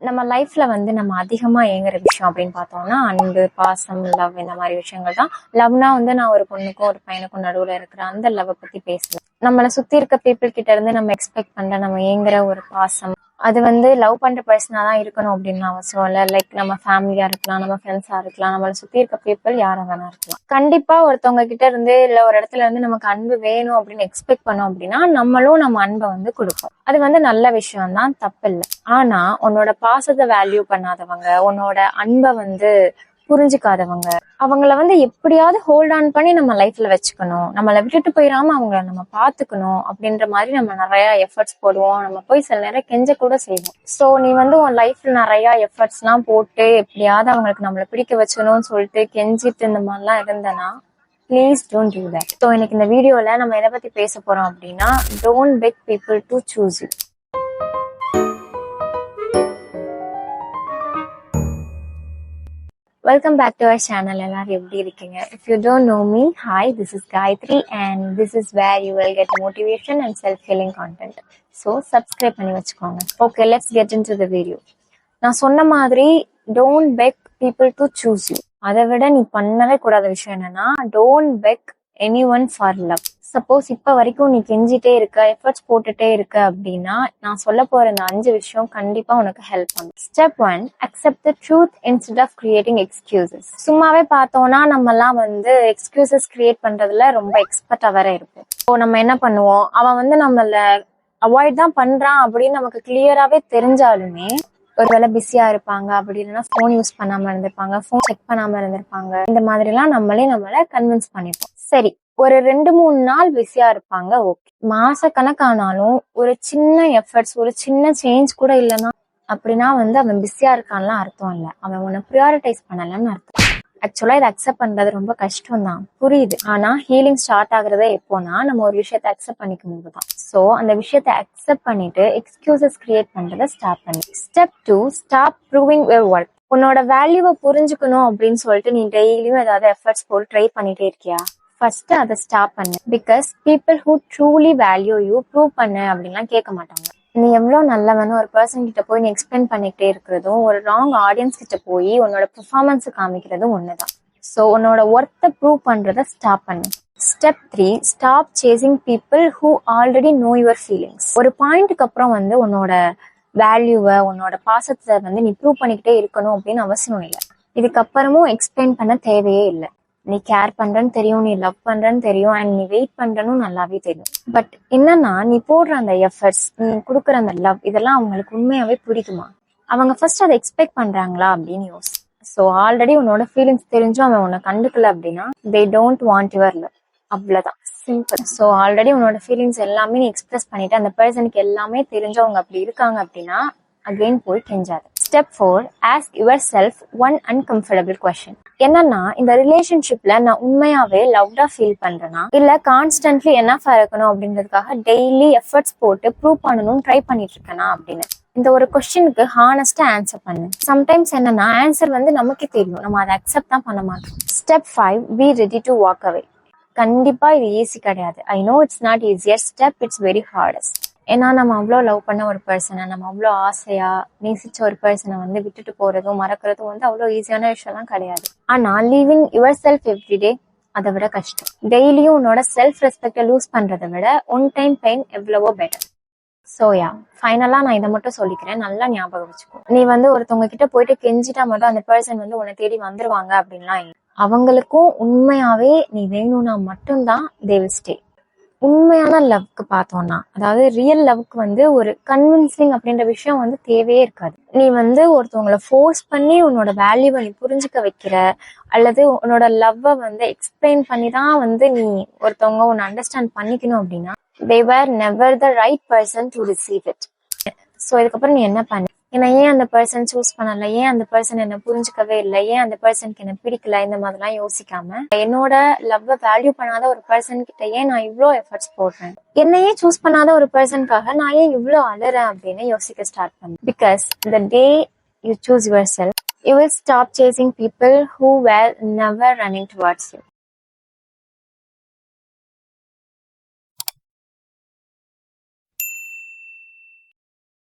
நம்ம லைஃப்ல வந்து நம்ம அதிகமா ஏங்குற விஷயம் அப்படின்னு பார்த்தோம்னா அன்பு, பாசம், லவ் இந்த மாதிரி விஷயங்கள் தான். லவ்னா வந்து நான் ஒரு பொண்ணுக்கும் ஒரு பையனுக்கும் நடுவுல இருக்கிற அந்த லவ் பத்தி பேசலாம். நம்மளை சுத்தி இருக்க பீப்புள் கிட்ட இருந்து நம்ம எக்ஸ்பெக்ட் பண்ற நம்ம ஏங்குற ஒரு பாசம், அது வந்து லவ் பண்ற பர்சனா தான் இருக்கணும் அப்படின்னு அவசியம் இல்லை. லைக் நம்ம ஃபேமிலியா இருக்கலாம், நம்ம ஃப்ரெண்ட்ஸா இருக்கலாம், நம்மளை சுத்தி இருக்க பீப்புள் யாரா வேணா இருக்கலாம். கண்டிப்பா ஒருத்தவங்க கிட்ட இருந்து இல்ல ஒரு இடத்துல இருந்து நமக்கு அன்பு வேணும் அப்படின்னு எக்ஸ்பெக்ட் பண்ணோம் அப்படின்னா நம்மளும் நம்ம அன்பை வந்து கொடுப்போம். அது வந்து நல்ல விஷயம் தான், தப்பு இல்லை. ஆனா உன்னோட பாசத்தை வேல்யூ பண்ணாதவங்க, உன்னோட அன்பை வந்து புரிஞ்சுக்காதவங்க, அவங்கள வந்து எப்படியாவது ஹோல்ட் ஆன் பண்ணி நம்ம லைஃப்ல வச்சுக்கணும், நம்மளை விட்டுட்டு போயிடாம அவங்கள நம்ம பாத்துக்கணும் அப்படின்ற மாதிரி நம்ம நிறைய எஃபர்ட்ஸ் போடுவோம். நம்ம போய் சில நேரம் கெஞ்ச கூட செய்வோம். சோ நீ வந்து உன் லைஃப்ல நிறைய எஃபர்ட்ஸ் எல்லாம் போட்டு எப்படியாவது அவங்களுக்கு நம்மளை பிடிக்க வச்சணும்னு சொல்லிட்டு கெஞ்சிட்டு இந்த மாதிரிலாம் இருந்தனா please don't do that. So இன்னைக்கு இந்த வீடியோல நம்ம எதை பத்தி பேச போறோம் அப்படின்னா, don't peg people to choose you. Welcome back to our channel. எல்லாரும் எப்படி இருக்கீங்க? If you don't know me, hi, this is Gayatri and this is where you will get motivation and self-healing content. So subscribe பண்ணி வச்சுக்கோங்க. Okay, let's get into the video. நான் சொன்ன மாதிரி don't beg people to choose you. அதை விட நீ பண்ணவே கூடாத விஷயம் என்னன்னா, don't beg anyone for love. Suppose இப்ப வரைக்கும் நீ கெஞ்சிட்டே இருக்க, எஃபர்ட்ஸ் போட்டுட்டே இருக்க அப்படின்னா நான் சொல்ல போற இந்த 5 விஷயம் கண்டிப்பா உனக்கு ஹெல்ப் பண்ணும். Step 1, accept the truth instead of creating excuses. சும்மாவே பார்த்தோம்னா நம்ம எல்லாம் வந்து எக்ஸ்கியூசஸ் கிரியேட் பண்றதுல ரொம்ப எக்ஸ்பர்ட்டா வேற இருப்போம். இப்போ நம்ம என்ன பண்ணுவோம், அவன் வந்து நம்மள அவாய்ட் தான் பண்றான் அப்படின்னு நமக்கு கிளியராவே தெரிஞ்சாலுமே ஒருவேளை பிஸியா இருப்பாங்க, அப்படி இல்லைன்னா போன் யூஸ் பண்ணாம இருந்திருப்பாங்க, போன் செக் பண்ணாம இருந்திருப்பாங்க, இந்த மாதிரி எல்லாம் நம்மளை கன்வின்ஸ் பண்ணிப்போம். சரி, ஒரு 2-3 நாள் பிஸியா இருப்பாங்க, ஓகே. மாச கணக்கானாலும் ஒரு சின்ன எஃபர்ட்ஸ், ஒரு சின்ன சேஞ்ச் கூட இல்லைன்னா அப்படின்னா வந்து அவன் பிஸியா இருக்கான்லாம் அர்த்தம் இல்லை, அவன் உன்னை ப்ரியாரிட்டைஸ் பண்ணலன்னு அர்த்தம். ஆக்சுவலா இதை அக்செப்ட் பண்றது ரொம்ப கஷ்டம் தான், புரியுது. ஆனா ஹீலிங் ஸ்டார்ட் ஆகுறதே எப்போனா நம்ம ஒரு விஷயத்த அக்செப்ட் பண்ணிக்கும் போதுதான். சோ அந்த விஷயத்த அக்செப்ட் பண்ணிட்டு எக்ஸ்கியூசஸ் கிரியேட் பண்றதை ஸ்டாப் பண்ணு. Step 2, stop proving your worth. உன்னோட வேல்யூவை புரிஞ்சுக்கணும் அப்படின்னு சொல்லிட்டு நீ டெய்லியும் ஏதாவது எஃபர்ட்ஸ் போட்டு ட்ரை பண்ணிட்டே இருக்கியா? ஃபர்ஸ்ட் அதை ஸ்டாப் பண்ணு. Because people who truly value you prove பண்ணு அப்படின்லாம் கேட்க மாட்டாங்க. நீ எவ்வளவு நல்லவன்னு ஒரு பர்சன் கிட்ட போய் நீ எக்ஸ்பிளைன் பண்ணிக்கிட்டே இருக்கிறதும், ஒரு ராங் ஆடியன்ஸ் கிட்ட போய் உன்னோட பெர்ஃபார்மன்ஸ் காமிக்கிறதும் ஒண்ணுதான். ஸோ உன்னோட ஒர்த்தை ப்ரூவ் பண்றதை ஸ்டாப் பண்ணு. Step 3, stop chasing people who already know your feelings. ஒரு பாயிண்ட்டுக்கு அப்புறம் வந்து உன்னோட வேல்யூவை, உன்னோட பாசத்தை வந்து நீ ப்ரூவ் பண்ணிக்கிட்டே இருக்கணும் அப்படின்னு அவசியம் இல்லை. இதுக்கப்புறமும் எக்ஸ்பிளைன் பண்ண தேவையே இல்லை. நீ கேர் பண்றன்னு தெரியும், நீ லவ் பண்றன்னு தெரியும், அண்ட் நீ வெயிட் பண்றன்னு நல்லாவே தெரியும். பட் என்னன்னா நீ போடுற அந்த எஃபர்ட்ஸ், நீ கொடுக்குற அந்த லவ், இதெல்லாம் அவங்களுக்கு உண்மையாவே பிடிக்குமா? அவங்க ஃபர்ஸ்ட் அதை எக்ஸ்பெக்ட் பண்றாங்களா அப்படின்னு யோசி. ஸோ ஆல்ரெடி உன்னோட ஃபீலிங்ஸ் தெரிஞ்சும் அவன் உன்னை கண்டுக்கல அப்படின்னா they don't want your love, அவ்வளவுதான், சிம்பிள். ஸோ ஆல்ரெடி உன்னோட ஃபீலிங்ஸ் எல்லாமே நீ எக்ஸ்பிரஸ் பண்ணிட்டு அந்த பர்சனுக்கு எல்லாமே தெரிஞ்சவங்க அப்படி இருக்காங்க அப்படின்னா அகெயின் போய் கெஞ்சாது. Step 4, ask yourself one uncomfortable question. என்னன்னா, இந்த ரிலேஷன்ஷிப்ல நான் உண்மையாவே லவ்டா ஃபீல் பண்றேனா, இல்ல கான்ஸ்டன்ட்லி என்னஃபா இருக்கணும் அப்படின்றதுக்காக டெய்லி எஃபர்ட்ஸ் போட்டு ப்ரூவ் பண்ணணும் ட்ரை பண்ணிட்டு இருக்கேனா அப்படின்னு. இந்த ஒரு கொஸ்டினுக்கு ஹானஸ்டா ஆன்சர் பண்ணு. சம்டைம்ஸ் என்னன்னா ஆன்சர் வந்து நமக்கே தெரியும், நம்ம அதை அக்செப்ட் தான் பண்ண மாட்டோம். Step 5, be ready to walk away. கண்டிப்பா இது ஈஸி கிடையாது. I know it's not easier step, it's very hardest. ஏன்னா நம்ம அவ்வளோ லவ் பண்ண ஒரு பர்சனை, நம்ம அவ்வளோ ஆசையா நேசிச்ச ஒரு பர்சனை வந்து விட்டுட்டு போறதும் மறக்கிறதும் வந்து அவ்வளோ ஈஸியான விஷயம்லாம் கிடையாது. ஆனா லீவிங் யுவர் செல்ஃப் எவ்ரிடே அதை விட கஷ்டம். டெய்லியும் உன்னோட செல்ஃப் ரெஸ்பெக்டை லூஸ் பண்றதை விட ஒன் டைம் பெயின் எவ்வளவோ பெட்டர். சோயா, ஃபைனலா நான் இதை மட்டும் சொல்லிக்கிறேன், நல்லா ஞாபகம் வச்சுக்கோ. நீ வந்து ஒருத்தவங்க கிட்ட போயிட்டு கெஞ்சிட்டா மட்டும் அந்த பர்சன் வந்து உன்னை தேடி வந்துருவாங்க அப்படின்லாம் இல்லை. அவங்களுக்கும் உண்மையாவே நீ வேணும்னா மட்டும்தான் தே வில் ஸ்டே. உண்மையான லவ்க்கு பார்த்தோம்னா, அதாவது ரியல் லவ்க்கு வந்து ஒரு கன்வின்சிங் அப்படின்ற விஷயம் வந்து தேவையே இருக்காது. நீ வந்து ஒருத்தவங்களை ஃபோர்ஸ் பண்ணி உன்னோட வேல்யூவை நீ புரிஞ்சுக்க வைக்கிற, அல்லது உன்னோட லவ்வை வந்து எக்ஸ்பிளைன் பண்ணி தான் வந்து நீ ஒருத்தவங்க உன்னை அண்டர்ஸ்டாண்ட் பண்ணிக்கணும் அப்படின்னா they were never the right person to receive it. So இதுக்கப்புறம் நீ என்ன பண்ண, ஏன்னா ஏன் அந்த பர்சன் சூஸ் பண்ணல, ஏன் அந்த பர்சன் என்ன புரிஞ்சுக்கவே இல்லை, ஏன் அந்த பர்சனுக்கு என்ன பிடிக்கல, இந்த மாதிரிலாம் யோசிக்காம என்னோட லவ்வை வேல்யூ பண்ணாத ஒரு பர்சன் கிட்ட ஏன் நான் இவ்வளோ எஃபர்ட்ஸ் போடுறேன், என்னையே சூஸ் பண்ணாத ஒரு பர்சனுக்காக நான் ஏன் இவ்வளோ அழறேன் அப்படின்னு யோசிக்க ஸ்டார்ட் பண்ணு. Because the day you choose yourself, you will stop chasing people who were never running towards you.